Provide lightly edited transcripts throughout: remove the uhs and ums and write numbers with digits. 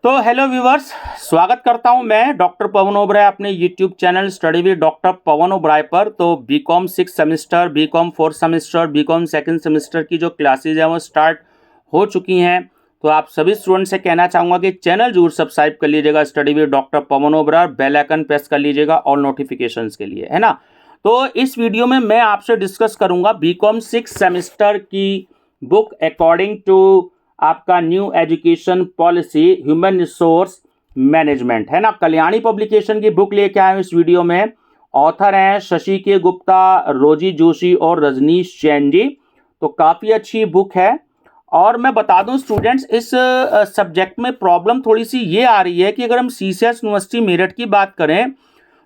तो hello viewers, स्वागत करता हूं मैं डॉक्टर पवन ओबराय अपने YouTube channel study with doctor Pawan Oberoi पर। तो BCom 6 semester, BCom 4 semester, BCom second semester की जो क्लासेज हैं वो स्टार्ट हो चुकी हैं। तो आप सभी स्टूडेंट से कहना चाहूँगा कि चैनल जरूर सब्सक्राइब कर लीजिएगा study with doctor Pawan Oberoi, bell icon press कर लीजिएगा ऑल नोटिफिकेशंस के लिए, है ना। तो इस वीडियो में मैं आपसे डिस्कस करूँगा बीकॉम 6 सेमेस्टर की बुक अकॉर्डिंग टू आपका new education policy human resource management, है ना। कल्याणी पब्लिकेशन की बुक लेके आए हूं इस वीडियो में। ऑथर हैं शशि के गुप्ता, रोजी जोशी और रजनीश जैन जी। तो काफ़ी अच्छी बुक है। और मैं बता दूं स्टूडेंट्स, इस सब्जेक्ट में प्रॉब्लम थोड़ी सी ये आ रही है कि अगर हम सीसीएस यूनिवर्सिटी मेरठ की बात करें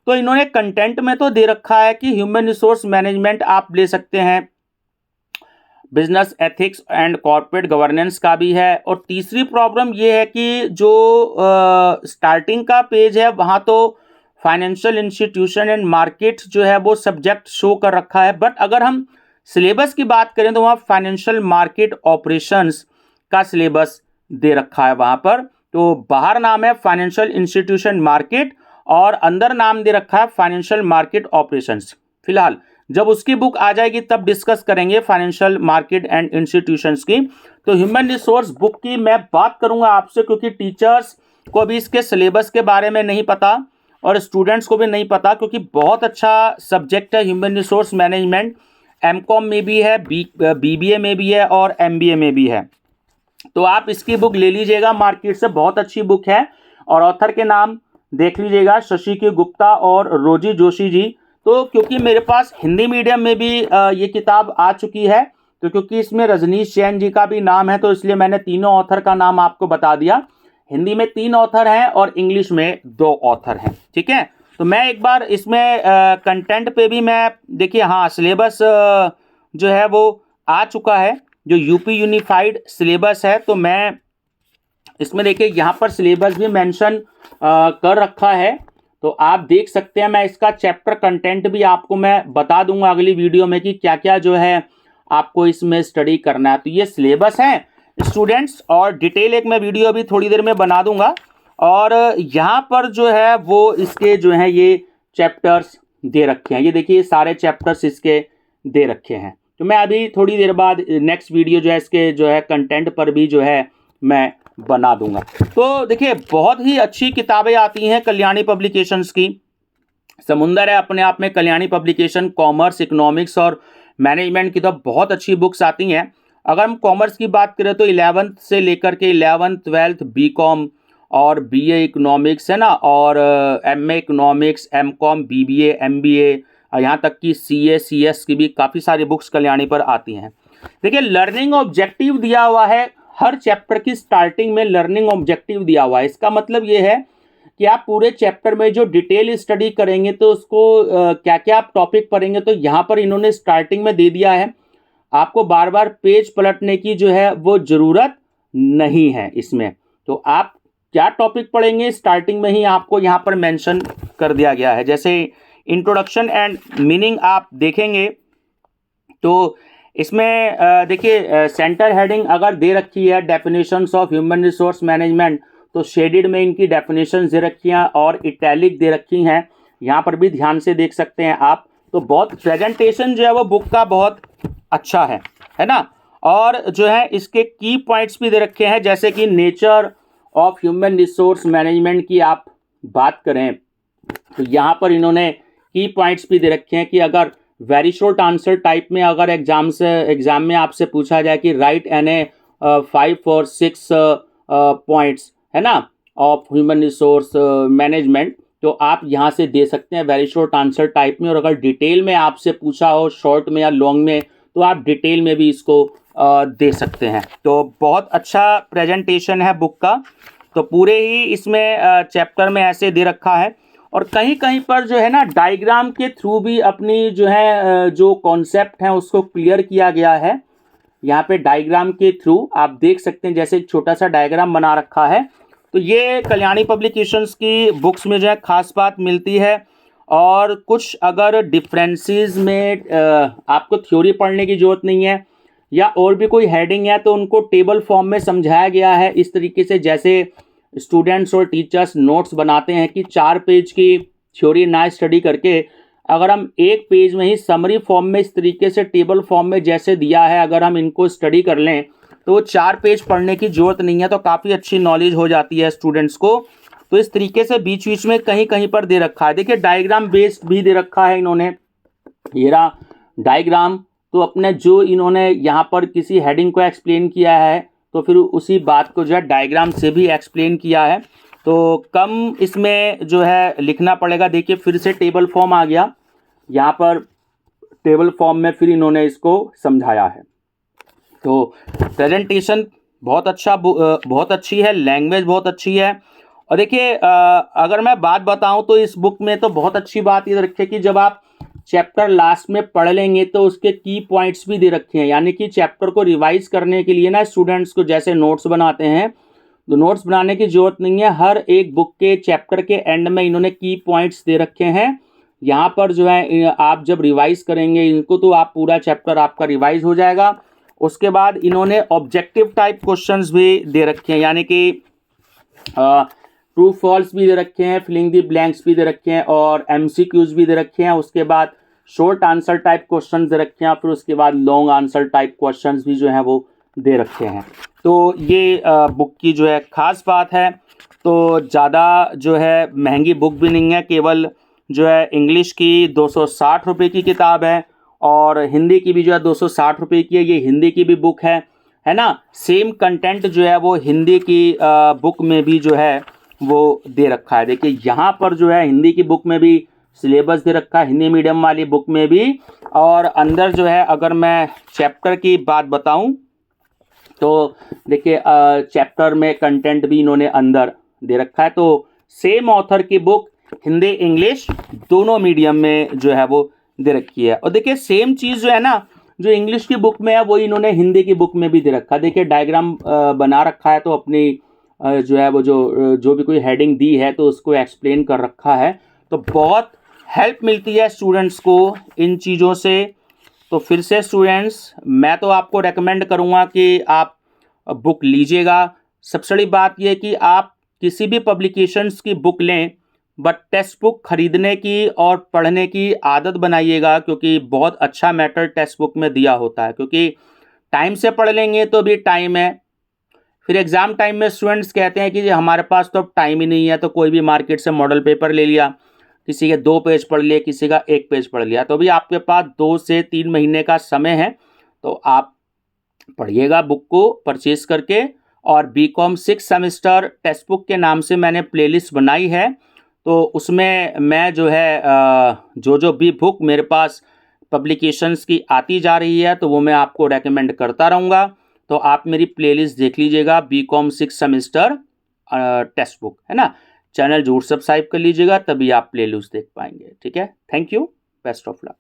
तो इन्होंने कंटेंट में तो दे रखा है कि ह्यूमन रिसोर्स मैनेजमेंट आप ले सकते हैं, business ethics and corporate governance का भी है। और तीसरी प्रॉब्लम ये है कि जो स्टार्टिंग का पेज है वहाँ तो फाइनेंशियल इंस्टीट्यूशन एंड मार्केट जो है वो सब्जेक्ट शो कर रखा है, बट अगर हम सिलेबस की बात करें तो वहाँ फाइनेंशियल मार्केट ऑपरेशंस का सिलेबस दे रखा है वहाँ पर। तो बाहर नाम है फाइनेंशियल इंस्टीट्यूशन मार्केट और अंदर नाम दे रखा है फाइनेंशियल मार्केट ऑपरेशंस। फिलहाल जब उसकी बुक आ जाएगी तब डिस्कस करेंगे फाइनेंशियल मार्केट एंड इंस्टीट्यूशंस की। तो ह्यूमन रिसोर्स बुक की मैं बात करूंगा आपसे, क्योंकि टीचर्स को भी इसके सिलेबस के बारे में नहीं पता और स्टूडेंट्स को भी नहीं पता, क्योंकि बहुत अच्छा सब्जेक्ट है ह्यूमन रिसोर्स मैनेजमेंट। एमकॉम में भी है, बीबीए में भी है और एमबीए में भी है। तो आप इसकी बुक ले लीजिएगा मार्केट से, बहुत अच्छी बुक है। और ऑथर के नाम देख लीजिएगा, शशि के गुप्ता और रोजी जोशी जी। तो क्योंकि मेरे पास हिंदी मीडियम में भी ये किताब आ चुकी है, तो क्योंकि इसमें रजनीश जैन जी का भी नाम है तो इसलिए मैंने तीनों ऑथर का नाम आपको बता दिया। हिंदी में 3 ऑथर हैं और इंग्लिश में 2 ऑथर हैं, ठीक है। तो मैं एक बार इसमें कंटेंट पे भी मैं देखिए, हाँ सिलेबस जो है वो आ चुका है, जो यूपी यूनिफाइड सिलेबस है। तो मैं इसमें देखिए यहाँ पर सिलेबस भी मेंशन कर रखा है, तो आप देख सकते हैं। मैं इसका चैप्टर कंटेंट भी आपको मैं बता दूंगा अगली वीडियो में कि क्या क्या जो है आपको इसमें स्टडी करना है। तो ये सिलेबस है स्टूडेंट्स, और डिटेल एक मैं वीडियो अभी थोड़ी देर में बना दूंगा। और यहाँ पर जो है वो इसके जो है ये चैप्टर्स दे रखे हैं, ये देखिए सारे चैप्टर्स इसके दे रखे हैं। तो मैं अभी थोड़ी देर बाद नेक्स्ट वीडियो जो है इसके जो है कंटेंट पर भी जो है मैं बना दूंगा। तो देखिए बहुत ही अच्छी किताबें आती हैं कल्याणी पब्लिकेशंस की। समुंदर है अपने आप में कल्याणी पब्लिकेशन। कॉमर्स, इकोनॉमिक्स और मैनेजमेंट की तो बहुत अच्छी बुक्स आती हैं। अगर हम कॉमर्स की बात करें तो 11th से लेकर के 11th 12th बीकॉम और बीए इकोनॉमिक्स, है ना, और MA economics, MCom, BBA, MBA, यहाँ तक कि सीए, सीएस की भी काफ़ी सारी बुक्स कल्याणी पर आती हैं। देखिए लर्निंग ऑब्जेक्टिव दिया हुआ है, हर चैप्टर की स्टार्टिंग में लर्निंग ऑब्जेक्टिव दिया हुआ है। इसका मतलब ये है कि आप पूरे चैप्टर में जो डिटेल स्टडी करेंगे तो उसको क्या क्या आप टॉपिक पढ़ेंगे, तो यहाँ पर इन्होंने स्टार्टिंग में दे दिया है। आपको बार बार पेज पलटने की जो है वो ज़रूरत नहीं है इसमें। तो आप क्या टॉपिक पढ़ेंगे स्टार्टिंग में ही आपको यहाँ पर मेंशन कर दिया गया है। जैसे इंट्रोडक्शन एंड मीनिंग आप देखेंगे तो इसमें देखिए सेंटर हेडिंग अगर दे रखी है definitions of human resource management, तो शेडेड में इनकी डेफिनेशन दे रखी हैं और इटैलिक दे रखी हैं, यहाँ पर भी ध्यान से देख सकते हैं आप। तो बहुत प्रेजेंटेशन जो है वो बुक का बहुत अच्छा है ना। और जो है इसके की पॉइंट्स भी दे रखे हैं, जैसे कि nature of human resource management की आप बात करें तो यहाँ पर इन्होंने की पॉइंट्स भी दे रखे हैं कि अगर वेरी शॉर्ट आंसर टाइप में अगर एग्जाम में आपसे पूछा जाए कि राइट एनी 5 और 6 पॉइंट्स, है ना, ऑफ ह्यूमन रिसोर्स मैनेजमेंट, तो आप यहाँ से दे सकते हैं वेरी शॉर्ट आंसर टाइप में। और अगर डिटेल में आपसे पूछा हो शॉर्ट में या लॉन्ग में, तो आप डिटेल में भी इसको दे सकते हैं। तो बहुत अच्छा प्रेजेंटेशन है बुक का। तो पूरे ही इसमें चैप्टर में ऐसे दे रखा है, और कहीं कहीं पर जो है ना डायग्राम के थ्रू भी अपनी जो है जो कॉन्सेप्ट है उसको क्लियर किया गया है। यहाँ पे डायग्राम के थ्रू आप देख सकते हैं, जैसे एक छोटा सा डायग्राम बना रखा है। तो ये कल्याणी पब्लिकेशंस की बुक्स में जो है खास बात मिलती है। और कुछ अगर डिफरेंसेस में आपको थ्योरी पढ़ने की ज़रूरत नहीं है या और भी कोई हेडिंग है तो उनको टेबल फॉर्म में समझाया गया है इस तरीके से, जैसे स्टूडेंट्स और टीचर्स नोट्स बनाते हैं कि 4 पेज की थ्योरी ना स्टडी करके अगर हम एक पेज में ही समरी फॉर्म में इस तरीके से टेबल फॉर्म में जैसे दिया है अगर हम इनको स्टडी कर लें तो वो 4 पेज पढ़ने की जरूरत नहीं है, तो काफ़ी अच्छी नॉलेज हो जाती है स्टूडेंट्स को। तो इस तरीके से बीच बीच में कहीं कहीं पर दे रखा है, देखिए डायग्राम बेस्ड भी दे रखा है इन्होंने, ये रहा डायग्राम। तो अपने जो इन्होंने यहाँ पर किसी हेडिंग को एक्सप्लेन किया है तो फिर उसी बात को जो है डायग्राम से भी एक्सप्लेन किया है, तो कम इसमें जो है लिखना पड़ेगा। देखिए फिर से टेबल फॉर्म आ गया, यहाँ पर टेबल फॉर्म में फिर इन्होंने इसको समझाया है। तो प्रेजेंटेशन बहुत अच्छी है, लैंग्वेज बहुत अच्छी है। और देखिए अगर मैं बात बताऊं तो इस बुक में तो बहुत अच्छी बात ये रखी है कि जब आप चैप्टर लास्ट में पढ़ लेंगे तो उसके की पॉइंट्स भी दे रखे हैं, यानी कि चैप्टर को रिवाइज करने के लिए ना स्टूडेंट्स को जैसे नोट्स बनाते हैं तो नोट्स बनाने की जरूरत नहीं है, हर एक बुक के चैप्टर के एंड में इन्होंने की पॉइंट्स दे रखे हैं। यहाँ पर जो है आप जब रिवाइज करेंगे इनको तो आप पूरा चैप्टर आपका रिवाइज हो जाएगा। उसके बाद इन्होंने ऑब्जेक्टिव टाइप क्वेश्चंस भी दे रखे हैं, यानी कि ट्रू फॉल्स भी दे रखे हैं, फिलिंग दी ब्लैंक्स भी दे रखे हैं और एमसीक्यूज भी दे रखे हैं। उसके बाद शॉर्ट आंसर टाइप क्वेश्चंस दे रखे हैं, फिर उसके बाद लॉन्ग आंसर टाइप क्वेश्चंस भी जो हैं वो दे रखे हैं। तो ये बुक की जो है ख़ास बात है। तो ज़्यादा जो है महंगी बुक भी नहीं है, केवल जो है इंग्लिश की 260 रुपये की किताब है और हिंदी की भी जो है 260 रुपये की है। ये हिंदी की भी बुक है ना। सेम कंटेंट जो है वो हिंदी की बुक में भी जो है वो दे रखा है। देखिए यहाँ पर जो है हिंदी की बुक में भी सिलेबस दे रखा है, हिंदी मीडियम वाली बुक में भी। और अंदर जो है अगर मैं चैप्टर की बात बताऊं तो देखिए चैप्टर में कंटेंट भी इन्होंने अंदर दे रखा है। तो सेम ऑथर की बुक हिंदी इंग्लिश दोनों मीडियम में जो है वो दे रखी है। और देखिए सेम चीज़ जो है ना, जो इंग्लिश की बुक में है वो इन्होंने हिंदी की बुक में भी दे रखा है। देखिए डायग्राम बना रखा है, तो अपनी जो है वो जो भी कोई हेडिंग दी है तो उसको एक्सप्लेन कर रखा है। तो बहुत हेल्प मिलती है स्टूडेंट्स को इन चीज़ों से। तो फिर से स्टूडेंट्स मैं तो आपको रेकमेंड करूँगा कि आप बुक लीजिएगा। सबसे बड़ी बात यह कि आप किसी भी पब्लिकेशंस की बुक लें, बट टेक्स्ट बुक खरीदने की और पढ़ने की आदत बनाइएगा, क्योंकि बहुत अच्छा मैटर टेक्स्ट बुक में दिया होता है। क्योंकि टाइम से पढ़ लेंगे तो भी टाइम है, फिर एग्ज़ाम टाइम में स्टूडेंट्स कहते हैं कि जी हमारे पास तो अब टाइम ही नहीं है, तो कोई भी मार्केट से मॉडल पेपर ले लिया, किसी के 2 पेज पढ़ लिए, किसी का 1 पेज पढ़ लिया। तो भी आपके पास 2 से 3 महीने का समय है, तो आप पढ़िएगा बुक को परचेज करके। और बीकॉम 6 सेमेस्टर टेक्स्ट बुक के नाम से मैंने प्लेलिस्ट बनाई है, तो उसमें मैं जो है जो भी बुक मेरे पास पब्लिकेशंस की आती जा रही है तो वो मैं आपको रेकमेंड करता रहूँगा। तो आप मेरी प्लेलिस्ट देख लीजिएगा, बीकॉम 6 सेमेस्टर टेक्स्ट बुक है ना। चैनल जरूर सब्सक्राइब कर लीजिएगा, तभी आप प्लेलिस्ट देख पाएंगे। ठीक है, thank you, best of luck.